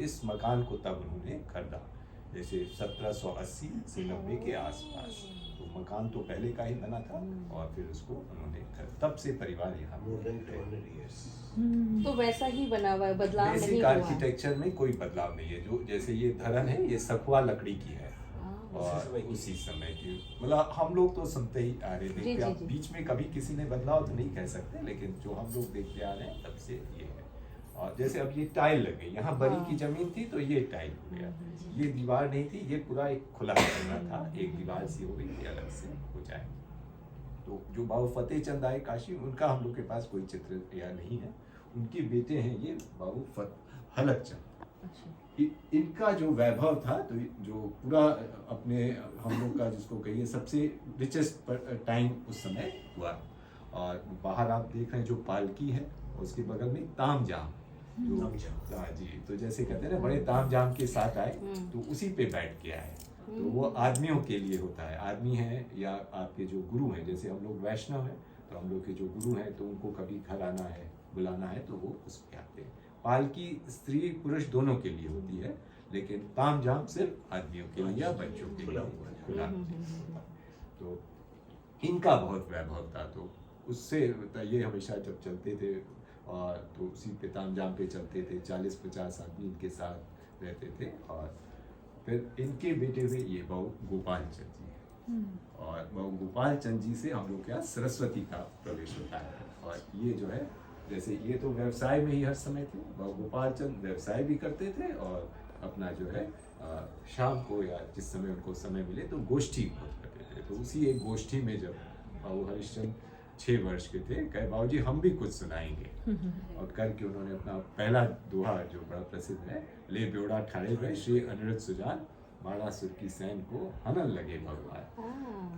इस मकान को तब उन्होंने खरीदा, जैसे 1780 से 90 के आसपास। तो मकान तो पहले का ही बना था और फिर उसको उन्होंने तब से परिवार यहाँ तो वैसा ही बना हुआ है, बदलाव नहीं बेसिक हुआ है। आर्किटेक्चर में कोई बदलाव नहीं है। जो जैसे ये धरन है ये सखुआ लकड़ी की है और उसी समय की, मतलब हम लोग तो सुनते ही आ रहे जी, देखते, जी, आप जी। बीच में कभी किसी ने बदलाव तो नहीं कह सकते, लेकिन जो हम लोग देखते आ रहे हैं तब से ये है। और जैसे अब ये टाइल लग गई, यहाँ बरी की जमीन थी तो ये टाइल हो गया, ये दीवार नहीं थी, ये पूरा एक खुला करना था, एक दीवार सी हो गई, ये अलग से हो जाए। तो जो बाबू फतेह चंद आए काशी, उनका हम लोग के पास कोई चित्र या नहीं है, उनके बेटे हैं ये बाबू हलक चंद। इनका जो वैभव था, तो जो पूरा अपने हम लोग का जिसको कहिए सबसे रिचेस्ट टाइम उस समय हुआ। और बाहर आप देख रहे हैं जो पालकी है, उसके बगल में तामझाम, जो हाँ जी, तो जैसे कहते हैं ना बड़े तामझाम के साथ आए, तो उसी पे बैठ के आए। तो वो आदमियों के लिए होता है, आदमी है या आपके जो गुरु हैं, जैसे हम लोग वैष्णव हैं तो हम लोग के जो गुरु हैं तो उनको कभी घर आना है, बुलाना है, तो वो उस पे आते हैं। पालकी स्त्री पुरुष दोनों के लिए होती है, लेकिन तामझाम सिर्फ आदमियों के लिए या बच्चों के लिए खुला। तो इनका बहुत वैभव था, तो उससे ये हमेशा जब चलते थे और तो उसी पे तामझाम पे चलते थे, 40-50 आदमी इनके साथ रहते थे। और फिर इनके बेटे हुए ये बाबू गोपाल चंद जी, और बाबू गोपाल चंद जी से हम लोग के यहाँ सरस्वती का प्रवेश होता है। और ये जो है, जैसे ये तो व्यवसाय में ही हर समय थे, बाबू गोपाल चंद व्यवसाय भी करते थे और अपना जो है शाम को या जिस समय उनको समय मिले तो गोष्ठी बहुत करते थे। तो उसी एक गोष्ठी में जब बाबू हरिश्चंद 6 वर्ष के थे, कहे बाबूजी हम भी कुछ सुनाएंगे, और करके उन्होंने अपना पहला दोहा जो बड़ा प्रसिद्ध है, ले ब्योड़ा ठाड़े गए श्री अनिरुद्ध सुजान, बाणासुर की सैन को हनन लगे भगवान,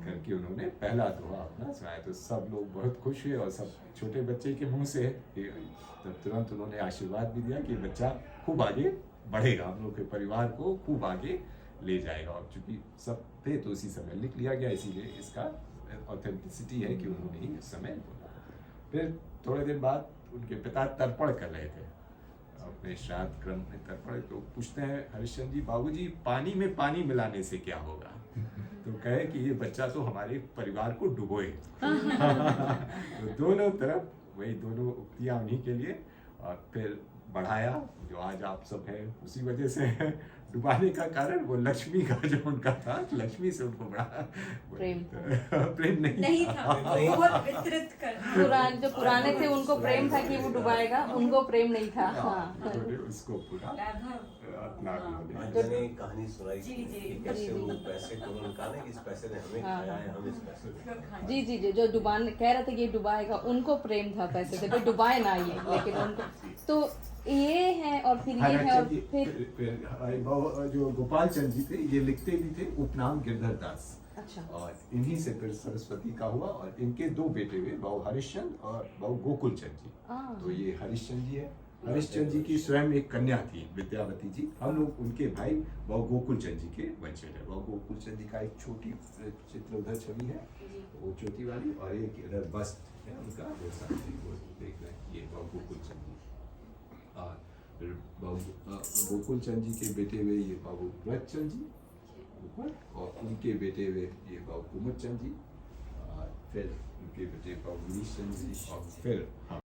करके उन्होंने पहला दोहा अपना सुनाया। तो सब लोग बहुत खुश हुए और सब छोटे बच्चे के मुंह से तब तुरंत उन्होंने आशीर्वाद भी दिया कि बच्चा खूब आगे बढ़ेगा, हम लोग के परिवार को खूब आगे ले जाएगा। और चूंकि सब थे तो उसी समय लिख लिया गया, इसीलिए इसका ऑथेंटिसिटी है कि उन्होंने ही उस समय बोला। फिर थोड़े दिन बाद उनके पिता तर्पण कर रहे थे, अपने श्राद्ध क्रम में तर्पण, तो पूछते हैं हरिश्चंद्र जी, बाबूजी पानी में पानी मिलाने से क्या होगा? तो कहे कि ये बच्चा तो हमारे परिवार को डुबोए। तो दोनों तरफ वही दोनों उक्तियां उन्हीं के लिए। और फिर बढ़ाया, जो आज आप सब हैं उसी वजह से है। डुबाने का कारण वो लक्ष्मी का जो उनका था, लक्ष्मी से उनको बड़ा प्रेम नहीं था। बहुत विस्तृत कर जो पुराने थे उनको प्रेम था कि वो डुबाएगा, उनको प्रेम नहीं था। उसको पूरा अपना कहानी सुनाई कि कैसे वो पैसे को उन्होंने कहा ना कि इस पैसे ने हमें खाया है, हम इस पैसे जी जी जी, जो डुबाने कह रहे थे कि डुबाएगा, उनको प्रेम था पैसे से, कोई डुबाए ना ये, लेकिन उनको तो ये है। और फिर ये है, और फिर जो गोपाल चंद जी थे, ये लिखते भी थे उपनाम गिरधर दास। अच्छा। और इन्हीं से फिर सरस्वती का हुआ, और इनके 2 बेटे हुए, बाबू हरिश्चंद और बाबू गोकुल चंद जी। तो ये हरिश्चंद जी है। हरिश्चंद जी की स्वयं एक कन्या थी विद्यावती जी, हम लोग उनके भाई बाबू गोकुल चंद जी के वंशज है। बाबू गोकुल चंद जी का एक छोटी चित्र उधर छवि है, वो चौथी वाली, और एक इधर बस्त है उनका, वो सामने वो देख रहे हैं, ये बाबू गोकुल चंद जी। और फिर बाबू गोकुल चंद जी के बेटे हुए ये बाबू व्रत चंद जी ऊपर, और उनके बेटे हुए ये बाबू कुमुद चंद जी, और फिर उनके बेटे बाबू गिरीश चंद जी, और फिर